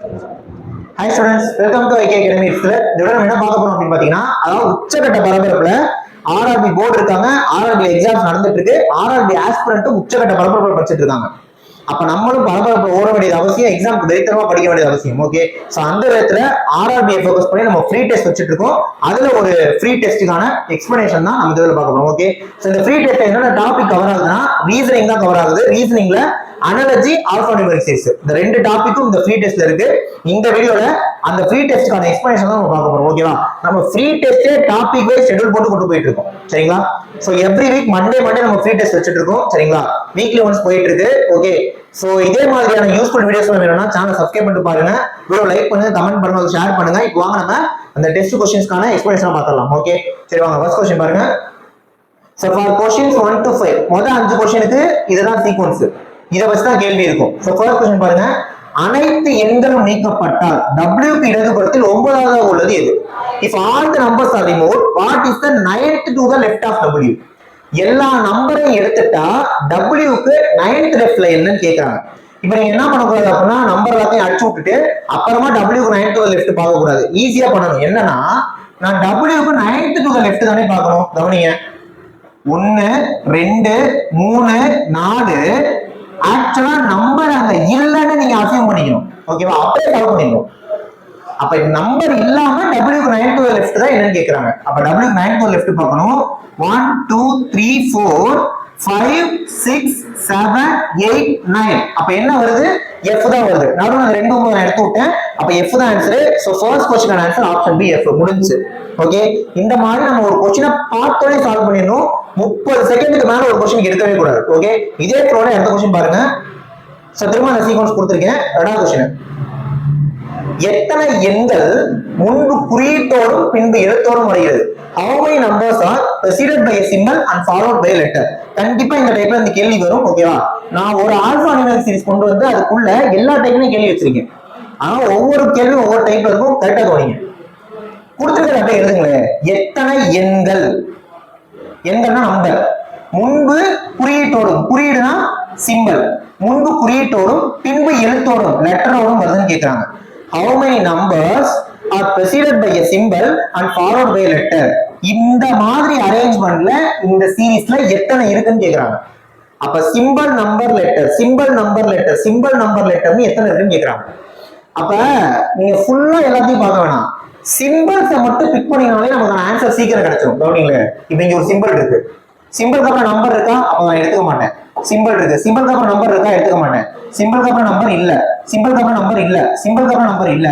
Hi students, welcome to IK Academy. இதோட நம்ம என்ன பார்க்க போறோம் அப்படின்னு பாத்தீங்கன்னா, அதாவது உச்சகட்ட பரபரப்புல ஆர்ஆர்பி போர்டு இருக்காங்க, ஆர்ஆர்பி எக்ஸாம்ஸ் நடந்துட்டு இருக்கு, ஆர்ஆர்பி ஆஸ்பிரண்ட்டும் உச்சகட்ட பரபரப்புல படிச்சுட்டு இருக்காங்க. அப்ப நம்மளும் பரபரப்பு ஓட வேண்டியது அவசியம், எக்ஸாம்க்கு வெறித்தனமா படிக்க வேண்டியது அவசியம். ஓகே, சோ அந்த விதத்துல ஆர்ஆர்பியை ஃபோக்கஸ் பண்ணி நம்ம ஃப்ரீ டெஸ்ட் வச்சுட்டு இருக்கோம். அதுல ஒரு ஃப்ரீ டெஸ்ட்டுக்கான எக்ஸ்பிளனேஷன் தான் நம்ம இதுல பார்க்க போறோம். ஓகே, சோ இந்த ஃப்ரீ டெஸ்ட் என்னென்ன டாபிக் கவர் ஆகுதுன்னா, ரீசனிங் தான் கவர் ஆகுது. ரீசனிங்ல அனாலஜி, ஆல்பானியூமெரிக் சீரிஸ், இந்த ரெண்டு டாபிக்கும் இந்த ஃப்ரீ டெஸ்ட்ல இருக்கு. இந்த வீடியோல அந்த ஃப்ரீ டெஸ்ட்கான எக்ஸ்பிளனேஷன் தான் நம்ம பார்க்க போறோம். ஓகேவா, நம்ம ஃப்ரீ டெஸ்டே டாபிக் வைஸ் ஷெட்யூல் போட்டு கொண்டு போயிட்டு இருக்கோம். சரிங்களா, சோ எவ்ரி வீக் மண்டே நம்ம ஃப்ரீ டெஸ்ட் வச்சிட்டு இருக்கோம். சரிங்களா, வீக்லி ஒன்ஸ் போயிட்டு இருக்கு. ஓகே, சோ இதே மாதிரியான யூஸ்ஃபுல் வீடியோஸ் வேணும்னா சேனல் சப்ஸ்கிரைப் பண்ணிட்டு பாருங்க, வீடியோ லைக் பண்ணுங்க, கமெண்ட் பண்ணுங்க, ஷேர் பண்ணுங்க. இப்போ வாங்க நம்ம அந்த டெஸ்ட் क्वेश्चंसக்கான எக்ஸ்பிளனேஷன் பார்க்கலாம். ஓகே, சரி வாங்க ஃபர்ஸ்ட் क्वेश्चन பாருங்க. சோ ஃபார் क्वेश्चंस 1 to 5 முதல் 5 क्वेश्चनக்கு இதுதான் சீக்வென்ஸ், இத வச்சு தான் கேள்வி இருக்கும். சோ ஃபர்ஸ்ட் क्वेश्चन பாருங்க. அனைத்து எண்களும் நீக்கப்பட்டால் W க்கு இடதுபுறத்தில் 9வது உள்ளது எது? If all the numbers are removed, what is the 9th to the left of W? எல்லா நம்பரையும் எடுத்துட்டா W க்கு 9th லெஃப்ட்ல என்னன்னு கேக்குறாங்க. இப்போ நீங்க என்ன பண்ணக்கூடாது அப்படின்னா, நம்பர் எல்லாத்தையும் அடிச்சு விட்டுட்டு அப்புறமா W க்கு 9th to the left பார்க்க கூடாது. ஈஸியா பண்ணணும். என்னன்னா, நான் W க்கு 9th to the left தானே பார்க்கணும். கவனிங்க, 1 2 3 4 ஆக்சுவலா நம்பர் அங்க இல்லன்னு நீங்க அசியூம் பண்ணிக்கணும். ஓகேவா, அப்படியே சால்வ் பண்ணிக்கணும். அப்ப நம்பர் இல்லாம W க்கு 9th to the left தான் என்னன்னு கேக்குறாங்க. அப்ப W க்கு 9th to the left பார்க்கணும். 1 2 3 4 5 6 7 8 9. அப்ப என்ன வருது? F தான் வருது. நடுவுல அந்த 2 9 நான் எடுத்து விட்டேன். அப்ப F தான் ஆன்சர். சோ ஃபர்ஸ்ட் क्वेश्चनோட ஆன்சர் ஆப்ஷன் பி F. முடிஞ்சு. ஓகே, இந்த மாதிரி நம்ம ஒரு क्वेश्चனை பார்த்தோனே சால்வ் பண்ணிடணும். 30 செகண்டுக்கு மேல ஒரு क्वेश्चन எடுக்கவே கூடாது. ஓகே, இதே ஃப்ளோல அடுத்த क्वेश्चन பாருங்க. சோ திரும்ப அந்த சீக்வென்ஸ் கொடுத்திருக்கேன். ரெண்டாவது क्वेश्चन. எத்தனை எண்கள் முன்பு குறியீட்டோடும் பின்பு எழுத்தோடும் வருகிறது? How many numbers are preceded by a symbol and followed by a letter? கண்டிப்பா இந்த டைப்ல இந்த கேள்வி வரும். ஓகேவா, நான் ஒரு ஆல்பா நியூமெரிக் சீரிஸ் கொண்டு வந்து அதுக்குள்ள எல்லா டைப்லயும் கேள்வி வச்சிருக்கேன். ஆனா ஒவ்வொரு கேள்வியும் ஒவ்வொரு டைப்ல இருக்கும். கரெக்டா கவனிங்க. கொடுத்துருக்கிற அப்படியே எழுதுங்களேன். எத்தனை எண்கள், எண்கள்னா நம்பர், முன்பு குறியீட்டோடும், குறியீடுனா சிம்பிள், முன்பு குறியீட்டோடும் பின்பு எழுத்தோடும் லெட்டரோடும் வருதுன்னு கேட்கிறாங்க. How many numbers are preceded by a symbol and followed by a letter? இந்த மாதிரி அரேஞ்ச்மெண்ட்ல இந்த சீரிஸ்ல எத்தனை இருக்குன்னு கேக்குறாங்க. அப்ப simple number letter, simple number letter, simple number லெட்டர்னு எத்தனை இருக்குன்னு கேக்குறாங்க. அப்ப நீங்க ஃபுல்லா எல்லாத்தையும் பார்க்க வேணாம், சிம்பிள்ஸை மட்டும் பிக் பண்ணினாலே நமக்கு ஆன்சர் சீக்கிரம் கிடைச்சிடும். கவனிங்களே, இப்ப இங்க ஒரு சிம்பிள் இருக்கு, சிம்பிளுக்கு அப்புறம் நம்பர் இருக்கா? அப்ப நான் எடுத்துக்க மாட்டேன். சிம்பிள் இருக்கு, சிம்பிளுக்கு அப்புறம் நம்பர் இருக்கா? எடுத்துக்க மாட்டேன். சிம்பிளுக்கு அப்புறம் நம்பர் இல்ல, சிம்பிளுக்கு அப்புறம் நம்பர் இல்ல, சிம்பிளுக்கு அப்புறம் நம்பர் இல்ல.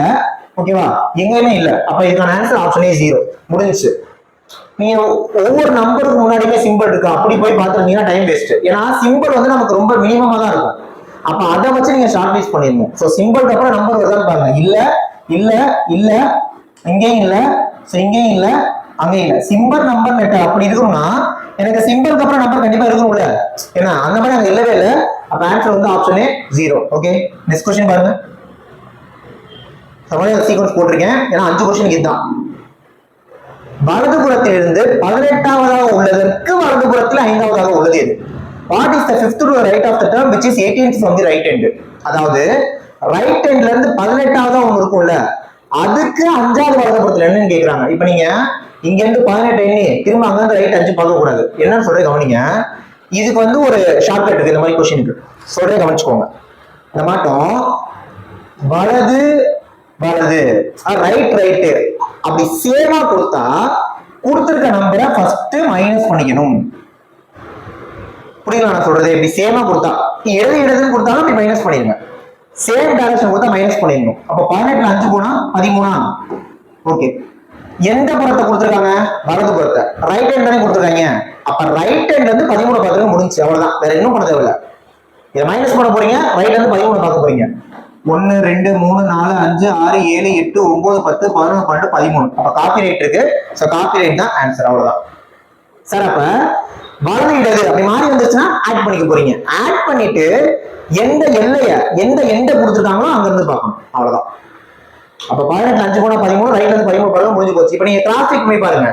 ஓகேவா, எங்கேயுமே இல்ல. அப்ப இதுக்கான ஆன்சர் ஆப்ஷனே 0. முடிஞ்சுச்சு. நீங்க ஒவ்வொரு நம்பருக்கு முன்னாடியுமே சிம்பிள் இருக்கு அப்படி போய் பார்த்துருந்தீங்கன்னா டைம் வேஸ்ட். ஏன்னா சிம்பிள் வந்து நமக்கு ரொம்ப மினிமமா தான் இருக்கும். அப்ப அதை வச்சு நீங்க ஷார்ட் லிஸ்ட் பண்ணிடணும். சோ சிம்பிளுக்கு அப்புறம் நம்பர் வருதான்னு பாருங்க. இல்ல இல்ல இல்ல, இங்கேயும் இல்ல, சோ இங்கேயும் இல்ல, அங்கேயும் இல்ல. சிம்பிள் நம்பர் லெட்டர் அப்படி இருக்கும்னா எனக்கு சிம்பிளுக்கு அப்புறம் நம்பர் கண்டிப்பா இருக்கும்ல. ஏன்னா அந்த மாதிரி அங்க இல்லவே இல்லை. அப்ப ஆன்சர் வந்து ஆப்ஷனே 0. ஓகே, நெக்ஸ்ட் क्वेश्चन பாருங்க. சீக்வென்ஸ் போட்டிருக்கேன் ஏன்னா 5 क्वेश्चन இதுதான். வலதுபுறத்திலிருந்து 18வது உள்ளதற்கு வலதுபுறத்தில் 5வது உள்ளது எது? What is the 5th to the right of the term which is 18th from the right hand? அதாவது ரைட் ஹேண்ட்ல இருந்து 18வது ஒன்று இருக்கும்ல, அதுக்கு 5வது வலதுபுறத்துல என்னன்னு கேக்குறாங்க. இப்ப நீங்க இங்க இருந்து 18 எண்ணி திரும்ப அங்க இருந்து ரைட் 5 பார்க்க கூடாது. என்னன்னு சொல்ற கவனிங்க. இதுக்கு வந்து ஒரு ஷார்ட்கட் இருக்கு. இந்த மாதிரி क्वेश्चनக்கு சொல்றே கவனிச்சுக்கோங்க. இந்த மாட்டம் வலது வலது, ரைட் ரைட் அப்படி சேமா கொடுத்தா கொடுத்திருக்க நம்பரை ஃபர்ஸ்ட் மைனஸ் பண்ணிக்கணும். புரியுதா நான் சொல்றது? இப்படி சேமா கொடுத்தா இடது இடதுன்னு கொடுத்தாலும் அப்படி மைனஸ் பண்ணிருங்க. சேம் டைரக்ஷன் கொடுத்தா மைனஸ் பண்ணிடணும். அப்ப 18ல 5 போனா 13. ஓகே, எந்த புறத்தை கொடுத்துருக்காங்க? வலது புறத்தை. ரைட் ஹேண்ட் தானே கொடுத்துருக்காங்க. அப்ப ரைட் ஹேண்ட்ல இருந்து 13 பார்த்துக்க முடிஞ்சு, அவ்வளவுதான். வேற இன்னும் பண்ண தேவையில்ல. இதை மைனஸ் பண்ண போறீங்க, ரைட்ல இருந்து 13 பார்க்க போறீங்க. 1 2 3 4 5 6 7 8 9 10 11 12 13. அப்ப காப்பி ரைட் இருக்கு. சோ காப்பி ரைட் தான் ஆன்சர், அவ்வளவுதான். சார் அப்ப வலது இடது அப்படி மாறி வந்துச்சுன்னா ஆட் பண்ணிக்க போறீங்க. ஆட் பண்ணிட்டு எந்த எல்லைய எந்த எண்டை கொடுத்துருக்காங்களோ அங்க இருந்து பார்க்கணும், அவ்வளவுதான். அப்ப 18ல 5 போனா 13, ரைட்ல இருந்து 13 பாருங்க, முடிஞ்சு போச்சு. இப்ப நீங்க கிராஸ் செக் பண்ணி பாருங்க.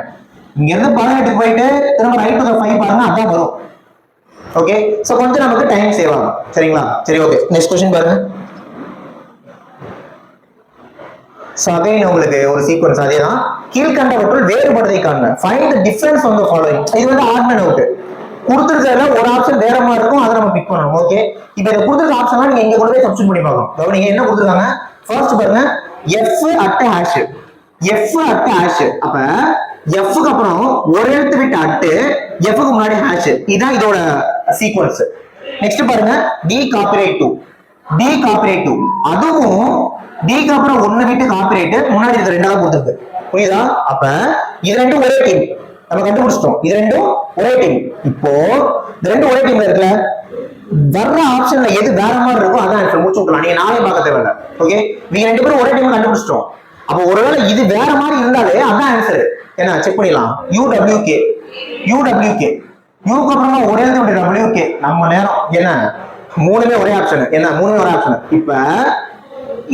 இங்க இருந்து 18க்கு போயிட்டு திரும்ப ரைட் டு 5 பாருங்க, அதான் வரும். ஓகே, சோ கொஞ்சம் நமக்கு டைம் சேவ் ஆகும். சரிங்களா? சரி, ஓகே, நெக்ஸ்ட் क्वेश्चन பாருங்க. சோ அகைன் உங்களுக்கு ஒரு சீக்வன்ஸ் அதேதான். கீழ்கண்டவற்றுள் வேறுபடுவதை காண்க. Find the difference from the following. இது வந்து ஆட் அண்ட் அவுட். கொடுத்துருக்கிறதுல ஒரு ஆப்ஷன் வேற மாதிரி இருக்கும், அதை நம்ம பிக் பண்ணணும். ஓகே, இப்போ இதை கொடுத்துருக்க ஆப்ஷன்லாம் நீங்க இங்க கொண்டு போய் சப்ஸ்டிட் பண்ணி பார்க்கலாம். கவனிங்க என்ன கொடுத்துருக்காங்க. ஃபர்ஸ்ட் பாருங்க, F at hash, F at hash. அப்ப எஃப்க்கு அப்புறம் ஒரு எழுத்து விட்டு அட்டு, எஃப்க்கு முன்னாடி ஹேஷ். இதான் இதோட சீக்வன்ஸ். நெக்ஸ்ட் பாருங்க, D copyright to, D copyright to. அதுவும் டிக்கு அப்புறம் ஒன்னு விட்டு காப்பிரைட், முன்னாடி இது ரெண்டாவது கொடுத்துருக்கு. புரியுதா? அப்ப இது ரெண்டும் ஒரே டீம், நம்ம கண்டுபிடிச்சிட்டோம். இது ரெண்டும் ஒரே டீம். இப்போ இந்த ரெண்டும் ஒரே டீம்ல இருக்குல்ல, வர்ற ஆப்ஷன்ல எது வேற மாதிரி இருக்கும் அதான் ஆன்சர். முடிச்சு விட்டுலாம், நீங்க நாளே பார்க்க தேவையில்ல. ஓகே, நீங்க ரெண்டு பேரும் ஒரே டீம் கண்டுபிடிச்சிட்டோம். அப்போ ஒருவேளை இது வேற மாதிரி இருந்தாலே அதான் ஆன்சர். என்ன செக் பண்ணிடலாம். UWK, UWK, யூக்கு அப்புறமா ஒரே WK. நம்ம நேரம் என்ன, மூணுமே ஒரே ஆப்ஷன். என்ன மூணுமே ஒரே ஆப்ஷன். இப்ப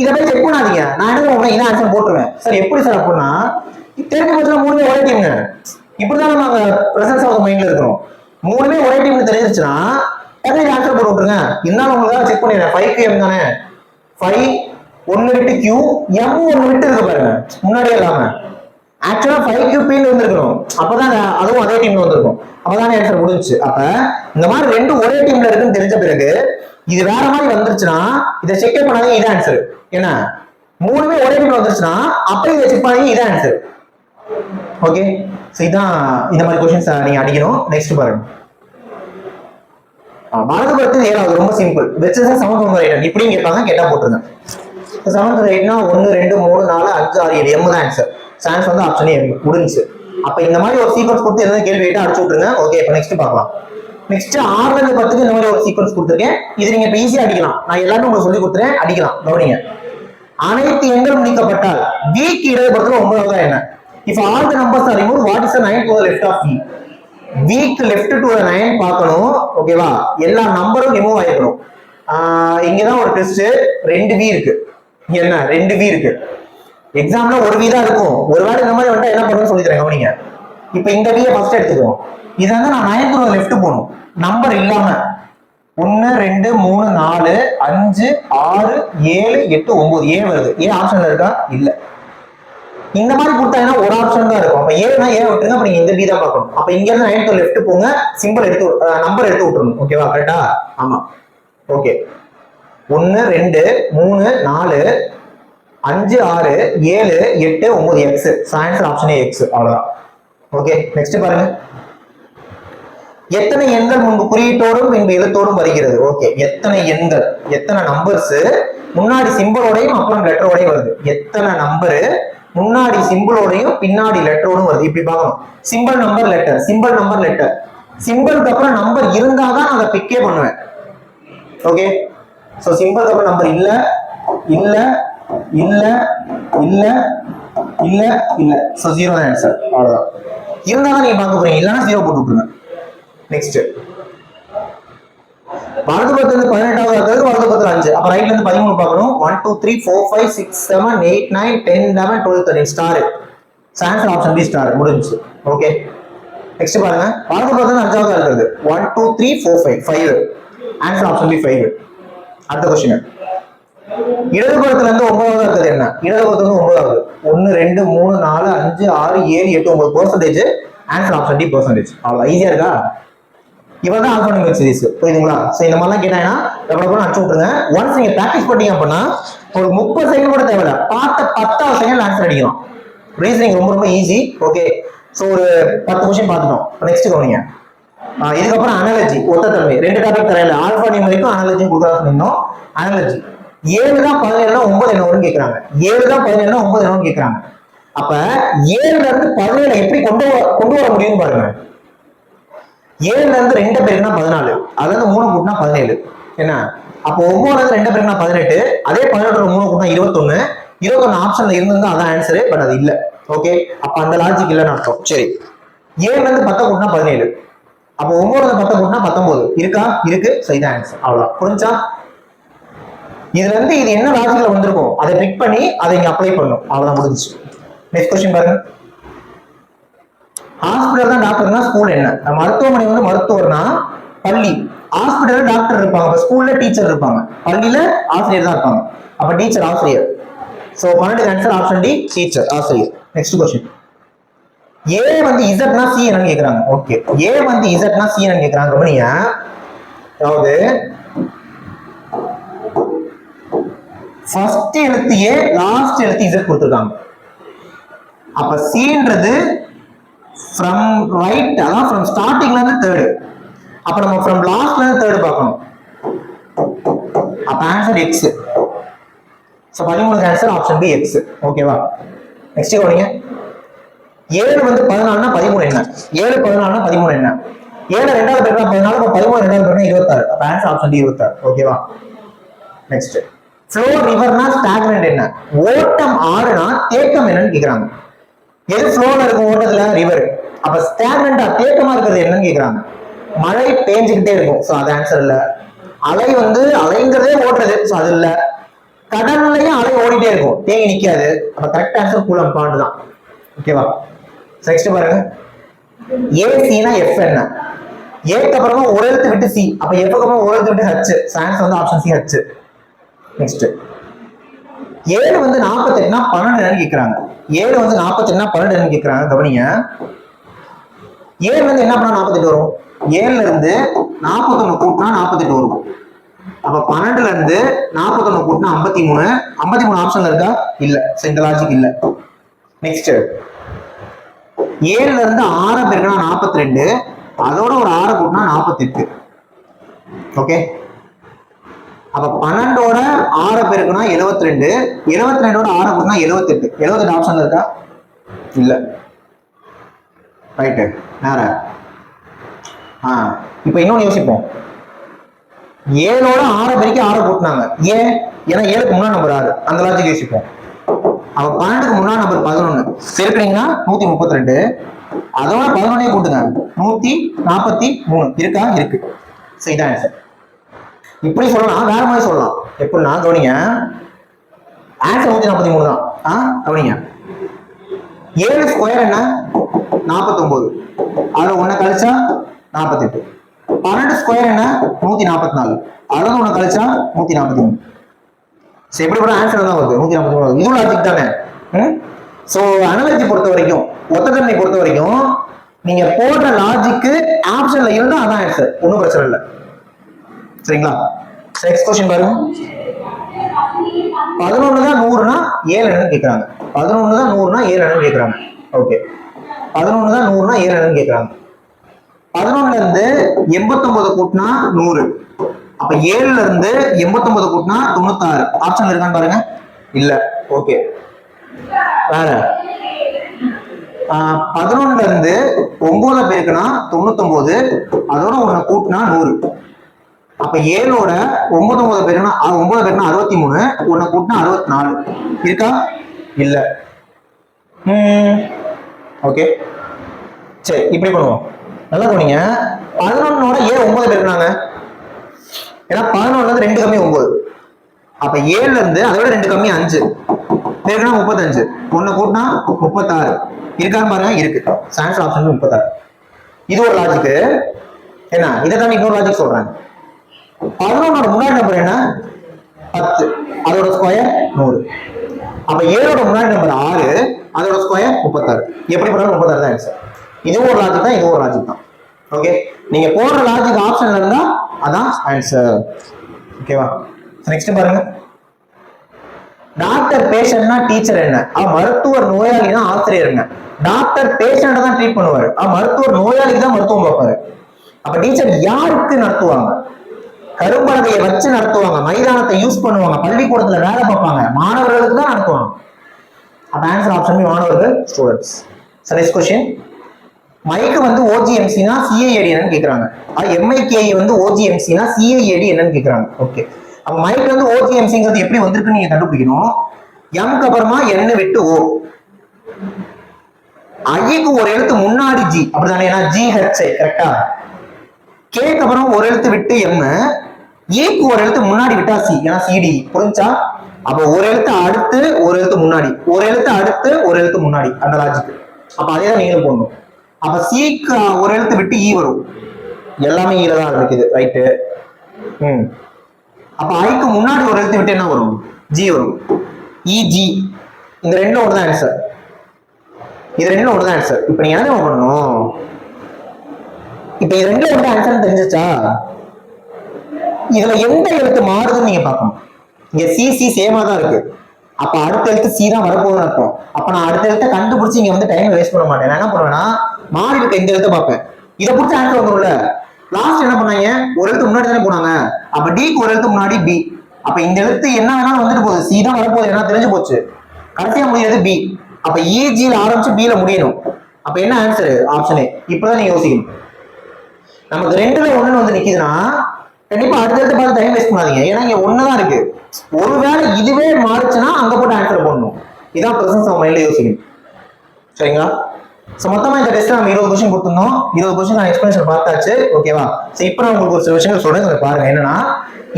இதை போய் செக் பண்ணாதீங்க, நான் என்ன பண்ணுவேன், இதான் ஆன்சர் போட்டுருவேன். சார் எப்படி சார் அப்படின்னா, தெரிஞ்ச பட்சம் மூணுமே ஒரே டீம்ங்க. இப்படிதான் நம்ம பிரசன்ஸ் ஆஃப் மைண்ட்ல இருக்கிறோம். மூணுமே ஒரே டீம்னு தெரிஞ்சிருச்சுன்னா ஆன்சர் போட்டு விட்டுருங்க. இருந்தாலும் உங்களுக்காக செக் பண்ணிடுறேன். 5 M தானே, 5 ஒன்னு விட்டு Q, M ஒன்னு விட்டு இருக்கு பாருங்க முன்னாடியே இல்லாம. ஆக்சுவலா 5QP வந்திருக்கணும், அப்பதான் அதுவும் அதே டீம்ல வந்திருக்கும். அப்பதானே ஆன்சர் முடிஞ்சுச்சு. அப்ப இந்த மாதிரி ரெண்டு ஒரே டீம்ல இருக்குன்னு தெரிஞ்ச பிறகு இது வேற மாதிரி வந்துருச்சுன்னா இதை செக் பண்ணாதீங்க, இதான் ஆன்சர். என்ன மூணுமே ஒரே டீம்ல வந்துருச்சுன்னா அப்ப இதை செக் பண்ணாதீங்க, இதான் ஆன்சர். ஓகே, சோ இதான் இந்த மாதிரி क्वेश्चंस நீங்க அடிக்கணும். நெக்ஸ்ட் பாருங்க, வலதுபுறத்தில் 7வது ரொம்ப சிம்பிள். வெச் is Saman from right hand இப்படியும் கேட்பாங்க, கேட்டா போட்டுருங்க. சமன் ஃப்ரம் ரைட்னா 1 2 3 4 5 6 7 M தான் ஆன்சர். ஆன்சர் வந்து ஆப்ஷன் M முடிஞ்சு. அப்ப இந்த மாதிரி ஒரு சீக்வன்ஸ் கொடுத்து எதாவது கேள்வி கேட்டா அடிச்சு விட்டுருங்க. ஓகே, இப்போ நெக்ஸ்ட் பார்க்கலாம். நெக்ஸ்ட் 6ல இருந்து 10க்கு இந்த மாதிரி ஒரு சீக்வன்ஸ் கொடுத்துருக்கேன். இது நீங்க இப்ப ஈஸியா அடிக்கலாம். நான் எல்லாமே உங்களுக்கு சொல்லி கொடுத்துறேன், அடிக்கலாம். கவனிங்க, அனைத்து எண்களும் நீக்கப்பட்டால் வீக்கு இடதுபுறத்துல 9வது என்ன? If all the numbers are removed, what is the 9 to the left of V? Weak left to the 9 பார்க்கணும். ஓகேவா, எல்லா நம்பரும் ரிமூவ் ஆயிக்கணும். இங்கதான் ஒரு டெஸ்ட், 2 V இருக்கு. என்ன 2 V இருக்கு. எக்ஸாம்ல ஒரு V தான் இருக்கும். ஒருவேளை இந்த மாதிரி வந்துட்டா என்ன பண்ணணும்னு சொல்லி தரேன். கவனிங்க, இப்போ இந்த V ஃபர்ஸ்ட் எடுத்துக்குவோம். இது வந்து நான் 9 to the left போகணும், நம்பர் இல்லாம. 1 2 3 4 5 6 7 8 9 ஏ வருது. ஏ ஆப்ஷன்ல இருக்கா? இல்ல. இந்த மாதிரி கொடுத்தாங்கன்னா ஒரு ஆப்ஷன் தான் இருக்கும். அப்ப ஏன்னா ஏ விட்டுருங்க, அப்ப நீங்க இந்த பி தான் பார்க்கணும். அப்ப இங்க இருந்து 9 to left போங்க, சிம்பிள் எடுத்து நம்பர் எடுத்து விட்டுறணும். ஓகேவா, கரெக்டா? ஆமா. Okay, 1 2 3 4 5 6 7 8 9 X. Answer option A X. அவ்வளவுதான். ஓகே, நெக்ஸ்ட் பாருங்க, எத்தனை எண்கள் முன்பு குறியீட்டோடும் பின்பு எழுத்தோடும் வருகிறது? ஓகே, எத்தனை எண்கள், எத்தனை நம்பர்ஸ் முன்னாடி சிம்பிளோடையும் அப்புறம் லெட்டரோடையும் வருது? எத்தனை நம்பரு முன்னாடி சிம்பிளோடையும் பின்னாடி லெட்டரோடும் வருது? இப்படி பார்க்கணும். Simple number letter, simple number letter. சிம்பிளுக்கு அப்புறம் நம்பர் இருந்தாதான் அதை பிக்கே பண்ணுவேன். ஓகே, சோ சிம்பிளுக்கு அப்புறம் நம்பர் இல்ல இல்ல இல்ல இல்ல இல்ல இல்ல, சோ 0 தான் ஆன்சர். அவ்வளவுதான். இருந்தாதான் நீங்க பார்க்க போறீங்க, இல்லைன்னா 0 போட்டு விட்டுருங்க. நெக்ஸ்ட், வலதுபுறத்துல 18வது இருக்கிறது, வலதுபுறத்துல 5. அப்ப ரைட்ல இருந்து 13 பார்க்கணும். 1 2 3 4 5 6 7 8 9 10 11 12 13 star. Answer option B star. முடிஞ்சு. ஓகே, நெக்ஸ்ட் பாருங்க, வலதுபுறத்துல 5வது இருக்கிறது. 1 2 3 4 5 ஆன்சர் ஆப்ஷன் பி 5. அடுத்த क्वेश्चन, இடதுபுறத்துல இருந்து 9வது இருக்கிறது என்ன? இடதுபுறத்துல இருந்து 9வது 1 2 3 4 5 6 7 8 9 percentage. Answer option D percentage. அவ்வளவு ஈஸியா இருக்கா? இவதான் ஆல்பானிக் சீரிஸ். புரியுதுங்களா? சோ இந்த மாதிரிலாம் கேட்டாங்கன்னா எவ்வளவு அடிச்சு விட்டுருங்க. ஒன்ஸ் நீங்க பிராக்டிஸ் பண்ணீங்க அப்படின்னா ஒரு 30 செகண்ட் கூட தேவையில்ல, பார்த்த 10வது செகண்ட் ஆன்சர் அடிக்கலாம். ரீசனிங் ரொம்ப ரொம்ப ஈஸி. ஓகே, சோ ஒரு 10 क्वेश्चन பார்த்துட்டோம். நெக்ஸ்ட் கவனிங்க, இதுக்கப்புறம் அனாலஜி, ஒத்தத்தன்மை. 2 டாபிக் தரையில ஆல்பா நியூமரிக்கும் அனாலஜியும் கொடுக்க சொன்னோம். அனாலஜி 7 தான் 17 9 என்ன வரும்னு கேக்குறாங்க. 7 தான் 17 9 என்ன வரும்னு கேக்குறாங்க. அப்ப 7ல இருந்து 17 எப்படி கொண்டு வர முடியும்னு பாருங்க. 7ல இருந்து 2 பேருக்குனா 14, அதுல இருந்து 3 கூட்டினா 17. என்ன, அப்போ 9ல இருந்து 2 பேருக்குனா 18, அதே 18 3 கூட்டினா 21. 21 ஆப்ஷன்ல இருந்திருந்தா அதான் ஆன்சர், பட் அது இல்ல. ஓகே, அப்ப அந்த லாஜிக் இல்லன்னு அர்த்தம். சரி, 7ல இருந்து 10 கூட்டினா 17, அப்போ 9ல இருந்து 10 கூட்டினா 19 இருக்கா? இருக்கு. சோ இதான் ஆன்சர். அவ்வளவுதான். புரிஞ்சா? இதுல இருந்து இது என்ன லாஜிக்ல வந்திருக்கும் அதை பிக் பண்ணி அதை இங்க அப்ளை பண்ணும். அவ்வளவுதான், முடிஞ்சுச்சு. நெக்ஸ்ட் क्वेश्चन பாருங்க, ஹாஸ்பிடல் தான் டாக்டர்னா ஸ்கூல் என்ன? மருத்துவமனை வந்து மருத்துவர்னா பள்ளி. ஹாஸ்பிடல்ல டாக்டர் இருப்பாங்க, ஸ்கூல்ல டீச்சர் இருப்பாங்க, பள்ளியில ஆசிரியர் தான் இருப்பாங்க. அப்ப டீச்சர் ஆசிரியர். So 12 answer option D teacher ஆசிரியர். Next question. ஏ வந்து இசட்னா சி என்னன்னு கேக்குறாங்க. ஓகே, ஏ வந்து இசட்னா சி என்னன்னு கேக்குறாங்க. கவனிங்க, அதாவது ஃபர்ஸ்ட் எழுத்து ஏ, லாஸ்ட் எழுத்து இசட் கொடுத்திருக்காங்க. அப்ப சின்றது ஃப்ரம் ரைட், அதான் ஃப்ரம் ஸ்டார்டிங்ல இருந்து தேர்ட். அப்ப நம்ம ஃப்ரம் லாஸ்ட்ல இருந்து தேர்ட் பார்க்கணும். அப்ப answer X. So 13 answer option B X. ஓகேவா? நெக்ஸ்ட் கவனிங்க. 7 வந்து 14னா 13 என்ன? 7 14னா 13 என்ன? 7 ரெண்டாவது பெருக்கா 14, அப்ப 13 ரெண்டாவது பெருக்கா 26. அப்ப ஆன்சர் ஆப்ஷன் டி 26. ஓகேவா? நெக்ஸ்ட். ஃப்ளோ ரிவர்னா ஸ்டாக்னன்ட் என்ன? ஓட்டம் ஆறுனா தேக்கம் என்னன்னு கேக்குறாங்க. எது ஃப்ளோல இருக்கும் ஓட்டத்துல? ரிவர். அப்ப ஸ்டாக்னன்டா தேக்கமா இருக்கிறது என்னன்னு கேக்குறாங்க. மழை பேஞ்சுக்கிட்டே இருக்கும். சோ அது ஆன்சர் இல்ல. அலை வந்து அலைங்கிறதே ஓடுறது. சோ அது இல்ல. கடல்லையும் அலை ஓடிட்டே இருக்கும், தேங்கி நிக்காது. அப்ப கரெக்ட் ஆன்சர் கூலம் பாண்ட் தான். ஓகேவா? நெக்ஸ்ட் பாருங்க. ஏசினா எஃப் என்ன? ஏக்கு அப்புறமா ஒரு எழுத்து விட்டு சி, அப்ப எஃப்க்கு அப்புறம் ஒரு எழுத்து விட்டு ஹச். ஆன்சர் வந்து ஆப்ஷன் சி ஹச். நெக்ஸ்ட். 7 வந்து 48னா 12 என்னன்னு கேக்குறாங்க. 7 வந்து 48னா 12 என்னன்னு கேக்குறாங்க. கவனிங்க, 7 வந்து என்ன பண்ணா 48 வரும்? 7ல இருந்து 41 கூட்டினா 48 வரும். அப்ப 12ல இருந்து 41 கூட்டினா 53. 53 ஆப்ஷன்ல இருக்கா? இல்ல. இந்த லாஜிக் இல்ல. நெக்ஸ்ட். 7ல இருந்து 6 பெருக்கினா 42, அதோட ஒரு 6 கூட்டினா 48. ஓகே, அப்ப 12ஓட 6 பெருக்கினா 72, 72ஓட 6 கூட்டினா 78. 78 ஆப்ஷன்ல இருக்கா? இல்ல. ரைட். நேர. இப்ப இன்னொன்னு யோசிப்போம். 7ஓட 6 பெருக்கி 6 கூட்டினாங்க. ஏன்? ஏன்னா 7க்கு முன்னாடி நம்பர் 6. அந்த லாஜிக் யோசிப்போம். அப்ப 12க்கு முன்னாடி நம்பர் 11 பெருக்கினீங்கன்னா 132, அதோட 11 கூட்டுங்க 143. இருக்கா? இருக்கு. சரிதான் ஆன்சர். இப்படி சொல்லலாம், வேற மாதிரி சொல்லலாம். எப்படின்னா கவனிங்க, ஆன்சர் 143 தான். கவனிங்க, 7 ஸ்கொயர் என்ன? 49. அதுல 1 கழிச்சா 48. 12 ஸ்கொயர் என்ன? 144. அதுல 1 கழிச்சா 143. எப்படி கூட ஆன்சர் தான் வருது 143. இது லாஜிக் தானே. சோ அனாலஜி பொறுத்த வரைக்கும், ஒத்ததன்மை பொறுத்த வரைக்கும், நீங்க போடுற லாஜிக்கு ஆப்ஷன்ல இருந்தா அதான் ஆன்சர், ஒன்றும் பிரச்சனை இல்லை. சரிங்களா? நெக்ஸ்ட் क्वेश्चन பாருங்க. 11 தான் 100னா 7 என்னன்னு கேக்குறாங்க. 11 தான் 100னா 7 என்னன்னு கேக்குறாங்க. ஓகே, 11 தான் 100னா 7 என்னன்னு கேக்குறாங்க. 11ல இருந்து 89 கூட்டினா 100. அப்ப 7ல இருந்து 89 கூட்டினா 96. ஆப்ஷன் இருக்கான்னு பாருங்க. இல்ல. ஓகே, வேற. 11ல இருந்து 9 பெருக்குனா 99, அதோட 1 கூட்டினா 100. அப்ப 7ஓட 9 பெருக்குனா 9 பெருக்குனா 63, 1 கூட்டினா 64. இருக்கா? இல்ல. ஓகே, சரி இப்படி பண்ணுவோம். நல்லா கவனிங்க. 11ஓட ஏன் 9 பெருக்குனாங்க? ஏன்னா 11ல இருந்து 2 கம்மி 9. அப்ப 7ல இருந்து அதோட 2 கம்மி 5 பெருக்குனா 35, 1 கூட்டினா 36. இருக்கான்னு பாருங்க. இருக்கு. Answer option 36. இது ஒரு லாஜிக். என்ன, இதை தான் இன்னொரு லாஜிக் சொல்றேன். 11ஓட முன்னாடி நம்பர் என்ன? 10, அதோட ஸ்கொயர் 100. அப்ப 7ஓட முன்னாடி நம்பர் 6, அதோட ஸ்கொயர் 36. எப்படி பண்ணாலும் 36 தான் ஆன்சர். இதுவும் ஒரு லாஜிக் தான், இதுவும் ஒரு லாஜிக் தான். ஓகே, நீங்க போடுற லாஜிக் ஆப்ஷன்ல இருந்தா அதான் ஆன்சர். ஓகேவா? நெக்ஸ்ட் பாருங்க. டாக்டர் பேஷண்ட்னா டீச்சர் என்ன? மருத்துவர் நோயாளினா ஆசிரியர் என்ன? டாக்டர் பேஷண்ட் தான் ட்ரீட் பண்ணுவாரு, மருத்துவர் நோயாளிக்கு தான் மருத்துவம் பார்ப்பாரு. அப்ப டீச்சர் யாருக்கு நடத்துவாங்க? கரும்பலகையை வச்சு நடத்துவாங்க, மைதானத்தை யூஸ் பண்ணுவாங்க, பள்ளிக்கூடத்துல வேலை பார்ப்பாங்க, மாணவர்களுக்கு தான் நடத்துவாங்க. அப்ப ஆன்சர் ஆப்ஷன் மாணவர்கள், ஸ்டூடெண்ட்ஸ். Next question. மைக்கு வந்து ஓஜிஎம்சினா சிஐஏடி என்னன்னு கேக்குறாங்க. எம்ஐகேஇ வந்து ஓஜிஎம்சினா சிஐஏடி என்னன்னு கேக்குறாங்க. ஓகே, அப்ப மைக் வந்து ஓஜிஎம்சிங்கிறது எப்படி வந்திருக்குன்னு நீங்க கண்டுபிடிக்கணும். எம்க்கு அப்புறமா என்ன விட்டு ஓ, ஐக்கு ஒரு எழுத்து முன்னாடி ஜி, அப்படிதானே? ஜிஹெச்ஐ கரெக்டா? கேக்கு அப்புறம் ஒரு எழுத்து விட்டு எம், ஏக்கு ஒரு எழுத்து முன்னாடி விட்டா சி, ஏன்னா சிடி. புரிஞ்சா? அப்ப ஒரு எழுத்து அடுத்து ஒரு எழுத்து முன்னாடி, ஒரு எழுத்து அடுத்து ஒரு எழுத்து முன்னாடி, அந்த லாஜிக். அப்ப அதே தான் நீங்களும் போடணும். அப்ப சிக்கு ஒரு எழுத்து விட்டு ஈ வரும், எல்லாமே ஈல தான் இருக்குது. ரைட்டு. அப்ப ஐக்கு முன்னாடி ஒரு எழுத்து விட்டு என்ன வரும்? ஜி வரும். இஜி, இந்த ரெண்டும் ஒன்று தான் ஆன்சர். இது ரெண்டும் ஒன்று தான் ஆன்சர். இப்போ நீங்க என்ன பண்ணணும், இப்போ இது ரெண்டும் ஒன்று ஆன்சர் தெரிஞ்சிச்சா? இதுல எந்த எழுத்து மாறுதுன்னு நீங்க பார்க்கணும். இங்க சிசி சேமா தான் இருக்கு, அப்ப அடுத்த எழுத்து சி தான் வரப்போகுதுன்னு அர்த்தம். அப்ப நான் அடுத்த எழுத்தை கண்டுபிடிச்சி இங்க வந்து டைம் வேஸ்ட் பண்ண மாட்டேன். நான் என்ன பண்ணுவேன்னா மாறி இருக்க இந்த எழுத்தை பார்ப்பேன், இதை பிடிச்ச ஆன்சர் வந்துடும்ல. லாஸ்ட் என்ன பண்ணாங்க, ஒரு எழுத்து முன்னாடி தானே போனாங்க, அப்ப டிக்கு ஒரு எழுத்து முன்னாடி பி, அப்ப இந்த எழுத்து என்ன வேணாலும் வந்துட்டு போகுது, சி தான் வரப்போகுது, என்ன தெரிஞ்சு போச்சு. கடைசியா முடியாது பி, அப்ப இஜியில ஆரம்பிச்சு பில முடியணும். அப்ப என்ன ஆன்சர், ஆப்ஷனே. இப்பதான் நீங்க யோசிக்கணும். நமக்கு ரெண்டுல ஒண்ணுன்னு வந்து நிக்குதுன்னா கண்டிப்பா அடுத்தடுத்து பார்த்து டைம் வேஸ்ட் பண்ணாதீங்க, ஏன்னா இங்க ஒண்ணுதான் இருக்கு. ஒருவேளை இதுவே மாறுச்சுன்னா அங்க போட்டு ஆன்சர் போடணும். இதான் பிரசன்ஸ் ஆஃப் மைண்ட்ல யோசிக்கணும். சரிங்களா? ஸோ மொத்தமா இந்த டெஸ்ட் நம்ம 20 கொஸ்டின் கொடுத்துருந்தோம். 20 கொஸ்டின் நான் எக்ஸ்பிளேஷன் பார்த்தாச்சு. ஓகேவா? ஸோ இப்போ நான் உங்களுக்கு ஒரு சில விஷயங்கள் சொல்றேன், பாருங்க. என்னன்னா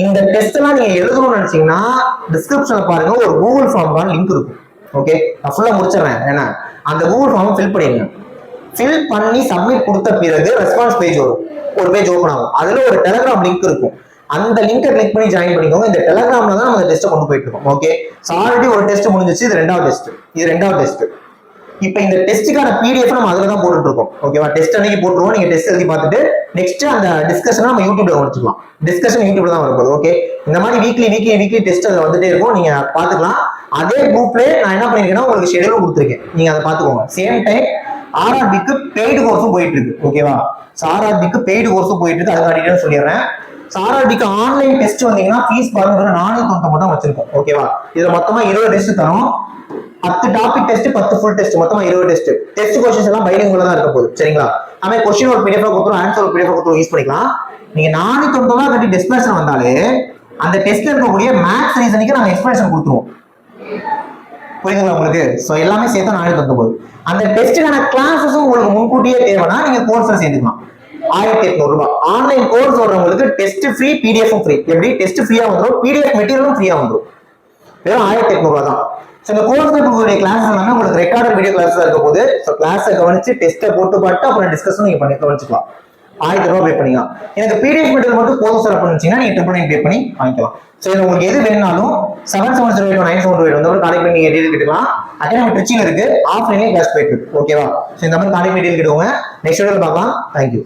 இந்த டெஸ்ட் எல்லாம் நீங்க எழுதணும்னு நினைச்சீங்கன்னா டிஸ்கிரிப்ஷன்ல பாருங்க, ஒரு கூகுள் ஃபார்ம் லிங்க் இருக்கும். ஓகே, நான் ஃபுல்லா முடிச்சிடறேன். ஏன்னா அந்த கூகுள் ஃபார்ம் ஃபில் பண்ணிடுங்க. ஃபில் பண்ணி சப்மிட் கொடுத்த பிறகு ரெஸ்பான்ஸ் பேஜ் வரும், ஒரு பேஜ் ஓப்பன் ஆகும். அதுல ஒரு டெலிகிராம் லிங்க் இருக்கும், அந்த லிங்கை கிளிக் பண்ணி ஜாயின் பண்ணிக்கோங்க. இந்த டெலிகிராம்ல தான் நம்ம டெஸ்ட்டை கொண்டு போயிட்டு இருக்கோம். ஓகே, ஸோ ஆல்ரெடி ஒரு டெஸ்ட் முடிஞ்சிச்சு, இது ரெண்டாவது டெஸ்ட். இப்போ இந்த டெஸ்ட்டுக்கான பிடிஎஃப் நம்ம அதில் தான் போட்டுட்டு இருக்கோம். ஓகேவா? டெஸ்ட் அன்னைக்கு போட்டுருவோம், நீங்க டெஸ்ட் எழுதி பார்த்துட்டு நெக்ஸ்ட் அந்த டிஸ்கஷன் நம்ம யூடியூப்ல வச்சுக்கலாம். டிஸ்கஷன் யூடியூப்ல தான் வரப்போகுது. ஓகே, இந்த மாதிரி வீக்லி டெஸ்ட் அதில் வந்துட்டே இருக்கும், நீங்க பார்த்துக்கலாம். அதே குரூப்ல நான் என்ன பண்ணிருக்கேன்னா உங்களுக்கு ஷெடியூல் கொடுத்துருக்கேன், நீங்க அதை பார்த்துக்கோங்க. சேம் டைம் ஆர்ஆர்பிக்கு பெய்டு கோர்ஸும் போயிட்டு இருக்கு. ஓகேவா? ஸோ ஆர்ஆர்பிக்கு பெய்டு கோர்ஸும் போயிட்டு இருக்கு, அதுக்கான டீடைல்ஸ் சொல்லிடுறேன். ஆர்ஆர்பிக்கு ஆன்லைன் டெஸ்ட் வந்தீங்கன்னா ஃபீஸ் பாருங்க 490 தான் வச்சிருக்கோம். ஓகேவா? இதுல மொத்தமா 20 டெஸ்ட் தரும், 10 டாபிக் டெஸ்ட், 10 ஃபுல் டெஸ்ட், மொத்தமா 20 டெஸ்ட். டெஸ்ட் கொஸ்டின்ஸ் எல்லாம் பைலிங்குள்ள தான் இருக்க போகுது. சரிங்களா? அவன் கொஸ்டின் ஒரு பிடிஎஃப் கொடுத்துரும், ஆன்சர் ஒரு பிடிஎஃப் கொடுத்துரும், யூஸ் பண்ணிக்கலாம். நீங்க 490 கட்டி டிஸ்பிளேஷன் வந்தாலே அந்த டெஸ்ட்ல இருக்கக்கூடிய மேத்ஸ் ரீசனிங்க்கு நாங்க எக்ஸ்பிளேஷன் கொடுத்துருவோம். புரியுதுங்களா உங்களுக்கு? ஸோ எல்லாமே சேர்த்து 490. அந்த டெஸ்ட்டுக்கான கிளாஸஸும் உங்களுக்கு முன்கூட்டியே தேவைன்னா நீங்க கோர்ஸ்ல சேர்த்துக்கலாம். 1800 ரூபாய். ஆன்லைன் கோர்ஸ் வர்றவங்களுக்கு டெஸ்ட் ஃப்ரீ, பிடிஎஃப் ஃப்ரீ. எப்படி டெஸ்ட் ஃப்ரீயா வந்துடும், பிடிஎஃப் மெட்டீரியலும் ஃப்ரீயா வந்துடும். வெறும் 1800 ரூபாய் தான். இந்த கோர்ஸ்ல இருக்கக்கூடிய கிளாஸ் எல்லாமே உங்களுக்கு ரெக்கார்டட் வீடியோ கிளாஸ் இருக்க போது. ஸோ கிளாஸை கவனிச்சு டெஸ்ட்டை போட்டு பார்த்து அப்புறம் டிஸ்கஷன் நீங்க பண்ணி கவனிச்சுக்கலாம். 1000 ரூபாய் பே பண்ணிக்கலாம். எனக்கு பிடிஎஃப் மெட்டீரியல் மட்டும் போதும் சார் அப்படின்னு நீங்க 999 பே பண்ணி வாங்கிக்கலாம். ஸோ உங்களுக்கு எது வேணாலும் 77089728 வந்து ஒரு காலேஜ் பண்ணி டீடைல் கேட்டுக்கலாம். அகாடமி ட்ரிச்சியில் இருக்கு, ஆஃப்லைன்லேயே கிளாஸ் போயிட்டு இருக்கு. ஓகேவா? ஸோ இந்த மாதிரி காலேஜ் டீடைல் கேட்டுக்கோங்க. நெக்ஸ்ட் வீடியோவில் பார்க்கலாம். தேங்க்யூ.